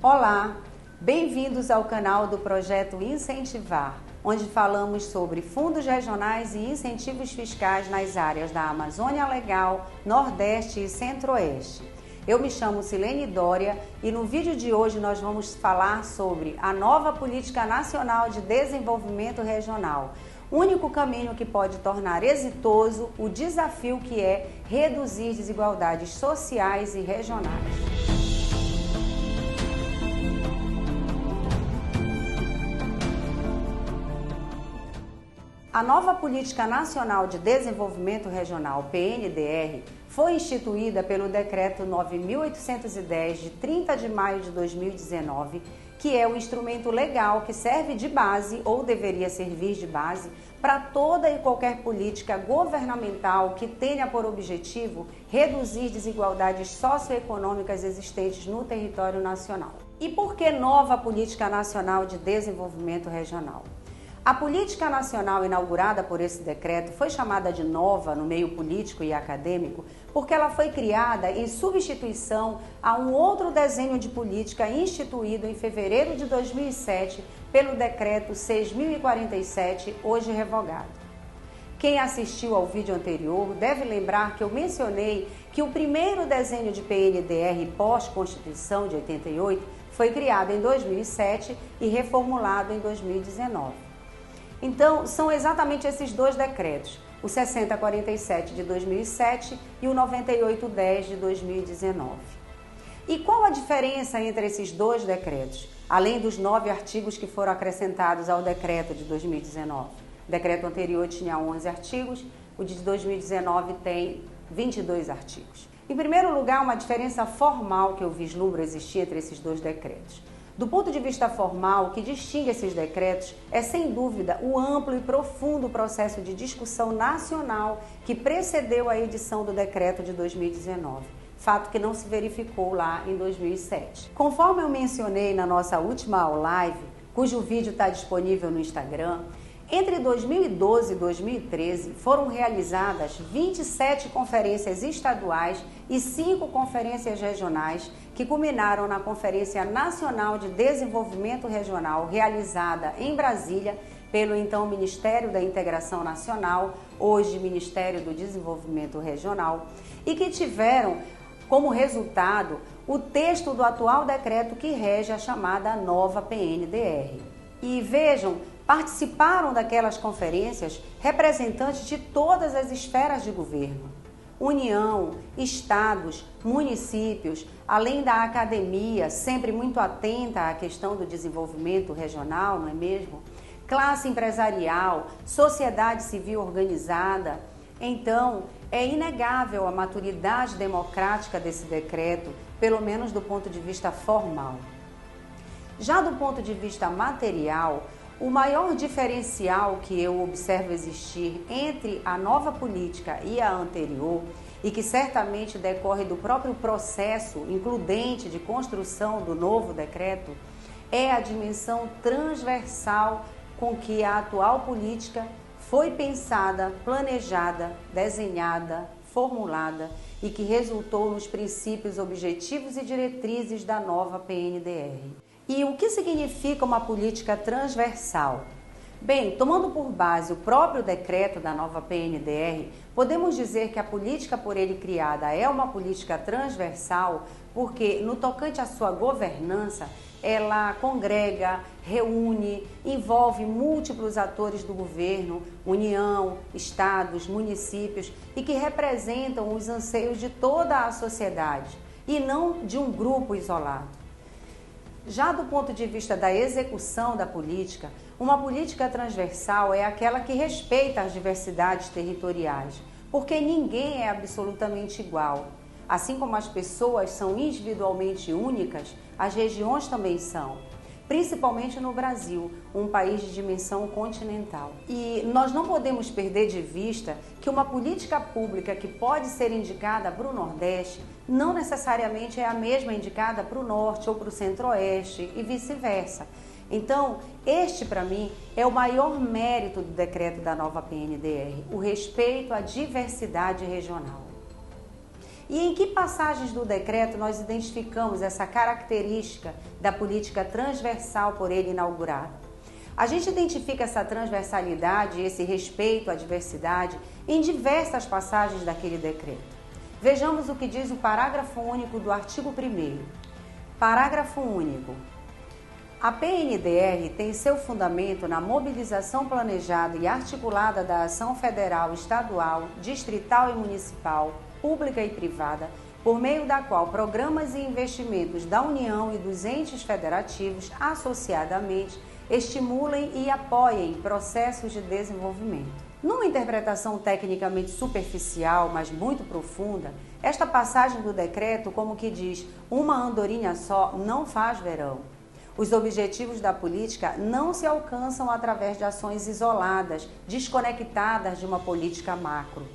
Olá, bem-vindos ao canal do Projeto Incentivar, onde falamos sobre fundos regionais e incentivos fiscais nas áreas da Amazônia Legal, Nordeste e Centro-Oeste. Eu me chamo Silene Dória e no vídeo de hoje nós vamos falar sobre a nova Política Nacional de Desenvolvimento Regional, único caminho que pode tornar exitoso o desafio que é reduzir desigualdades sociais e regionais. A nova Política Nacional de Desenvolvimento Regional, PNDR, foi instituída pelo Decreto 9.810, de 30 de maio de 2019, que é o instrumento legal que serve de base, ou deveria servir de base, para toda e qualquer política governamental que tenha por objetivo reduzir desigualdades socioeconômicas existentes no território nacional. E por que nova Política Nacional de Desenvolvimento Regional? A política nacional inaugurada por esse decreto foi chamada de nova no meio político e acadêmico porque ela foi criada em substituição a um outro desenho de política instituído em fevereiro de 2007 pelo decreto 6.047, hoje revogado. Quem assistiu ao vídeo anterior deve lembrar que eu mencionei que o primeiro desenho de PNDR pós-Constituição de 88 foi criado em 2007 e reformulado em 2019. Então, são exatamente esses dois decretos, o 6047 de 2007 e o 9810 de 2019. E qual a diferença entre esses dois decretos, além dos 9 artigos que foram acrescentados ao decreto de 2019? O decreto anterior tinha 11 artigos, o de 2019 tem 22 artigos. Em primeiro lugar, uma diferença formal que eu vislumbro existir entre esses dois decretos. Do ponto de vista formal, o que distingue esses decretos é, sem dúvida, o amplo e profundo processo de discussão nacional que precedeu a edição do decreto de 2019, fato que não se verificou lá em 2007. Conforme eu mencionei na nossa última live, cujo vídeo está disponível no Instagram, entre 2012 e 2013 foram realizadas 27 conferências estaduais e 5 conferências regionais que culminaram na Conferência Nacional de Desenvolvimento Regional realizada em Brasília pelo então Ministério da Integração Nacional, hoje Ministério do Desenvolvimento Regional, e que tiveram como resultado o texto do atual decreto que rege a chamada nova PNDR. E vejam, participaram daquelas conferências representantes de todas as esferas de governo, União, estados, municípios, além da academia, sempre muito atenta à questão do desenvolvimento regional, não é mesmo? Classe empresarial, sociedade civil organizada. Então, é inegável a maturidade democrática desse decreto, pelo menos do ponto de vista formal. Já do ponto de vista material, o maior diferencial que eu observo existir entre a nova política e a anterior, e que certamente decorre do próprio processo includente de construção do novo decreto, é a dimensão transversal com que a atual política foi pensada, planejada, desenhada, formulada e que resultou nos princípios, objetivos e diretrizes da nova PNDR. E o que significa uma política transversal? Bem, tomando por base o próprio decreto da nova PNDR, podemos dizer que a política por ele criada é uma política transversal porque, no tocante à sua governança, ela congrega, reúne, envolve múltiplos atores do governo, União, estados, municípios e que representam os anseios de toda a sociedade e não de um grupo isolado. Já do ponto de vista da execução da política, uma política transversal é aquela que respeita as diversidades territoriais, porque ninguém é absolutamente igual. Assim como as pessoas são individualmente únicas, as regiões também são, principalmente no Brasil, um país de dimensão continental. E nós não podemos perder de vista que uma política pública que pode ser indicada para o Nordeste não necessariamente é a mesma indicada para o Norte ou para o Centro-Oeste e vice-versa. Então, este para mim é o maior mérito do decreto da nova PNDR, o respeito à diversidade regional. E em que passagens do decreto nós identificamos essa característica da política transversal por ele inaugurada? A gente identifica essa transversalidade, esse respeito à diversidade em diversas passagens daquele decreto. Vejamos o que diz o parágrafo único do artigo 1º. Parágrafo único. A PNDR tem seu fundamento na mobilização planejada e articulada da ação federal, estadual, distrital e municipal, pública e privada, por meio da qual programas e investimentos da União e dos entes federativos, associadamente, estimulem e apoiem processos de desenvolvimento. Numa interpretação tecnicamente superficial, mas muito profunda, esta passagem do decreto, como que diz, uma andorinha só não faz verão. Os objetivos da política não se alcançam através de ações isoladas, desconectadas de uma política macro.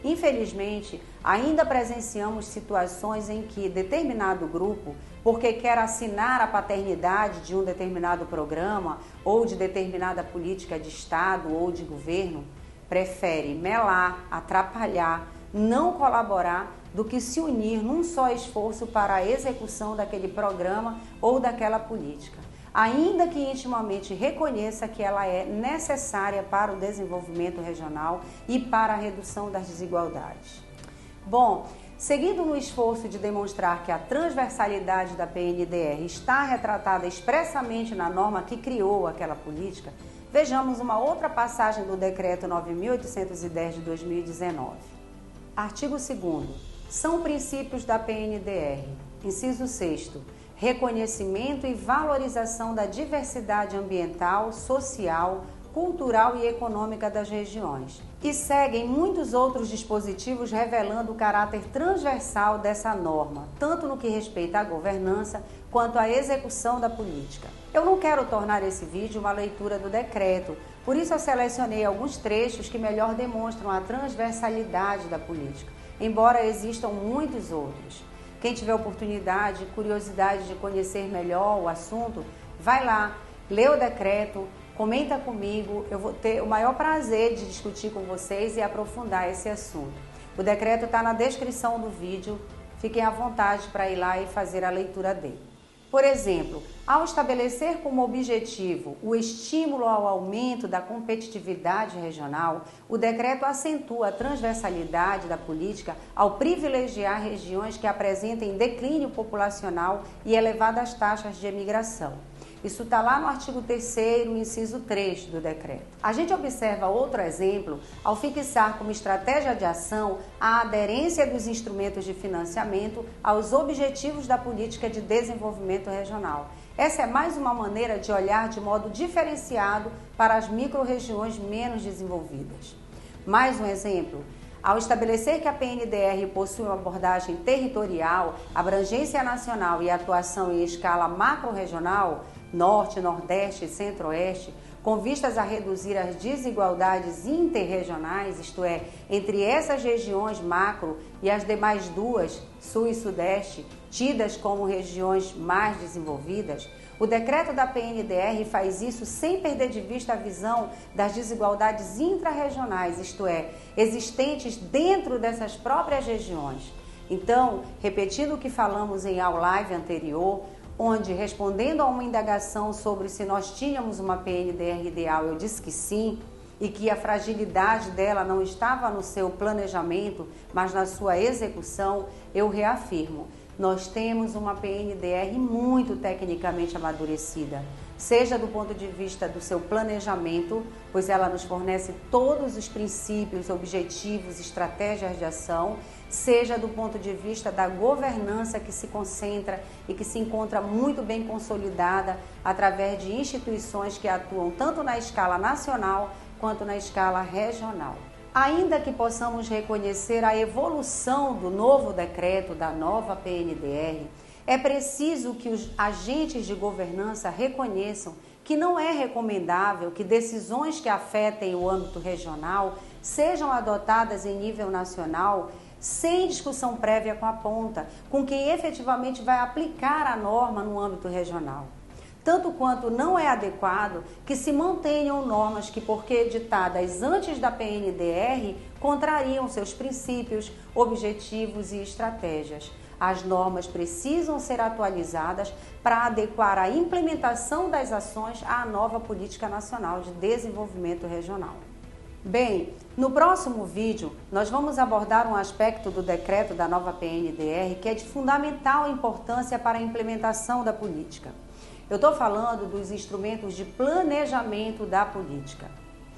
Infelizmente, ainda presenciamos situações em que determinado grupo, porque quer assinar a paternidade de um determinado programa ou de determinada política de Estado ou de governo, prefere melar, atrapalhar, não colaborar do que se unir num só esforço para a execução daquele programa ou daquela política, ainda que intimamente reconheça que ela é necessária para o desenvolvimento regional e para a redução das desigualdades. Bom, seguindo no esforço de demonstrar que a transversalidade da PNDR está retratada expressamente na norma que criou aquela política, vejamos uma outra passagem do Decreto 9.810 de 2019. Artigo 2º. São princípios da PNDR. Inciso 6º. Reconhecimento e valorização da diversidade ambiental, social, cultural e econômica das regiões. E seguem muitos outros dispositivos revelando o caráter transversal dessa norma, tanto no que respeita à governança quanto à execução da política. Eu não quero tornar esse vídeo uma leitura do decreto, por isso eu selecionei alguns trechos que melhor demonstram a transversalidade da política, embora existam muitos outros. Quem tiver oportunidade, curiosidade de conhecer melhor o assunto, vai lá, lê o decreto, comenta comigo, eu vou ter o maior prazer de discutir com vocês e aprofundar esse assunto. O decreto está na descrição do vídeo, fiquem à vontade para ir lá e fazer a leitura dele. Por exemplo, ao estabelecer como objetivo o estímulo ao aumento da competitividade regional, o decreto acentua a transversalidade da política ao privilegiar regiões que apresentem declínio populacional e elevadas taxas de emigração. Isso está lá no artigo 3º, inciso 3 do decreto. A gente observa outro exemplo ao fixar como estratégia de ação a aderência dos instrumentos de financiamento aos objetivos da política de desenvolvimento regional. Essa é mais uma maneira de olhar de modo diferenciado para as micro-regiões menos desenvolvidas. Mais um exemplo. Ao estabelecer que a PNDR possui uma abordagem territorial, abrangência nacional e atuação em escala macro-regional, Norte, Nordeste e Centro-Oeste, com vistas a reduzir as desigualdades interregionais, isto é, entre essas regiões macro e as demais duas, Sul e Sudeste, tidas como regiões mais desenvolvidas, o decreto da PNDR faz isso sem perder de vista a visão das desigualdades intrarregionais, isto é, existentes dentro dessas próprias regiões. Então, repetindo o que falamos em aula live anterior, onde, respondendo a uma indagação sobre se nós tínhamos uma PNDR ideal, eu disse que sim, e que a fragilidade dela não estava no seu planejamento, mas na sua execução, eu reafirmo. Nós temos uma PNDR muito tecnicamente amadurecida, seja do ponto de vista do seu planejamento, pois ela nos fornece todos os princípios, objetivos, estratégias de ação, seja do ponto de vista da governança que se concentra e que se encontra muito bem consolidada através de instituições que atuam tanto na escala nacional quanto na escala regional. Ainda que possamos reconhecer a evolução do novo decreto, da nova PNDR, é preciso que os agentes de governança reconheçam que não é recomendável que decisões que afetem o âmbito regional sejam adotadas em nível nacional sem discussão prévia com a ponta, com quem efetivamente vai aplicar a norma no âmbito regional. Tanto quanto não é adequado que se mantenham normas que, porque editadas antes da PNDR, contrariam seus princípios, objetivos e estratégias. As normas precisam ser atualizadas para adequar a implementação das ações à nova Política Nacional de Desenvolvimento Regional. Bem, no próximo vídeo nós vamos abordar um aspecto do decreto da nova PNDR que é de fundamental importância para a implementação da política. Eu estou falando dos instrumentos de planejamento da política,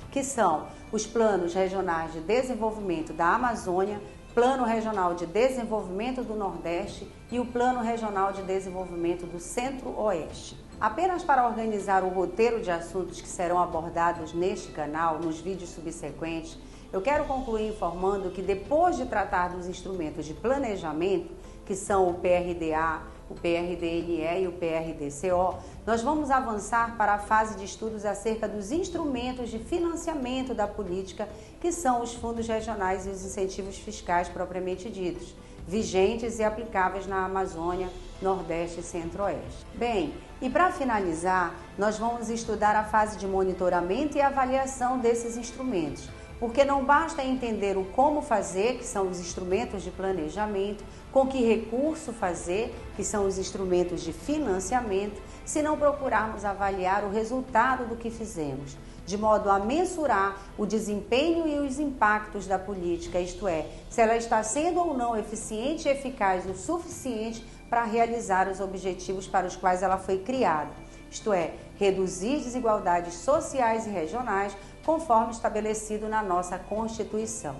que são os planos regionais de desenvolvimento da Amazônia, Plano Regional de Desenvolvimento do Nordeste e o Plano Regional de Desenvolvimento do Centro-Oeste. Apenas para organizar o roteiro de assuntos que serão abordados neste canal, nos vídeos subsequentes, eu quero concluir informando que depois de tratar dos instrumentos de planejamento, que são o PRDA, o PRDNE e o PRDCO, nós vamos avançar para a fase de estudos acerca dos instrumentos de financiamento da política, que são os fundos regionais e os incentivos fiscais propriamente ditos, vigentes e aplicáveis na Amazônia, Nordeste e Centro-Oeste. Bem, e para finalizar, nós vamos estudar a fase de monitoramento e avaliação desses instrumentos, porque não basta entender o como fazer, que são os instrumentos de planejamento, com que recurso fazer, que são os instrumentos de financiamento, se não procurarmos avaliar o resultado do que fizemos, de modo a mensurar o desempenho e os impactos da política, isto é, se ela está sendo ou não eficiente e eficaz o suficiente para realizar os objetivos para os quais ela foi criada, isto é, reduzir desigualdades sociais e regionais, conforme estabelecido na nossa Constituição.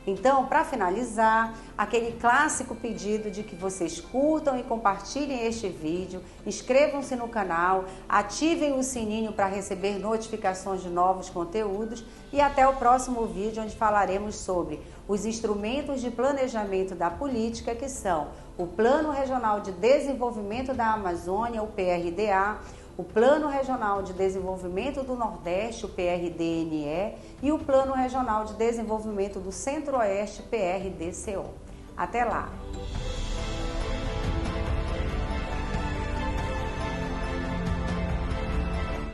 Então, para finalizar, aquele clássico pedido de que vocês curtam e compartilhem este vídeo, inscrevam-se no canal, ativem o sininho para receber notificações de novos conteúdos e até o próximo vídeo, onde falaremos sobre os instrumentos de planejamento da política, que são o Plano Regional de Desenvolvimento da Amazônia, o PRDA, o Plano Regional de Desenvolvimento do Nordeste, o PRDNE, e o Plano Regional de Desenvolvimento do Centro-Oeste, PRDCO. Até lá!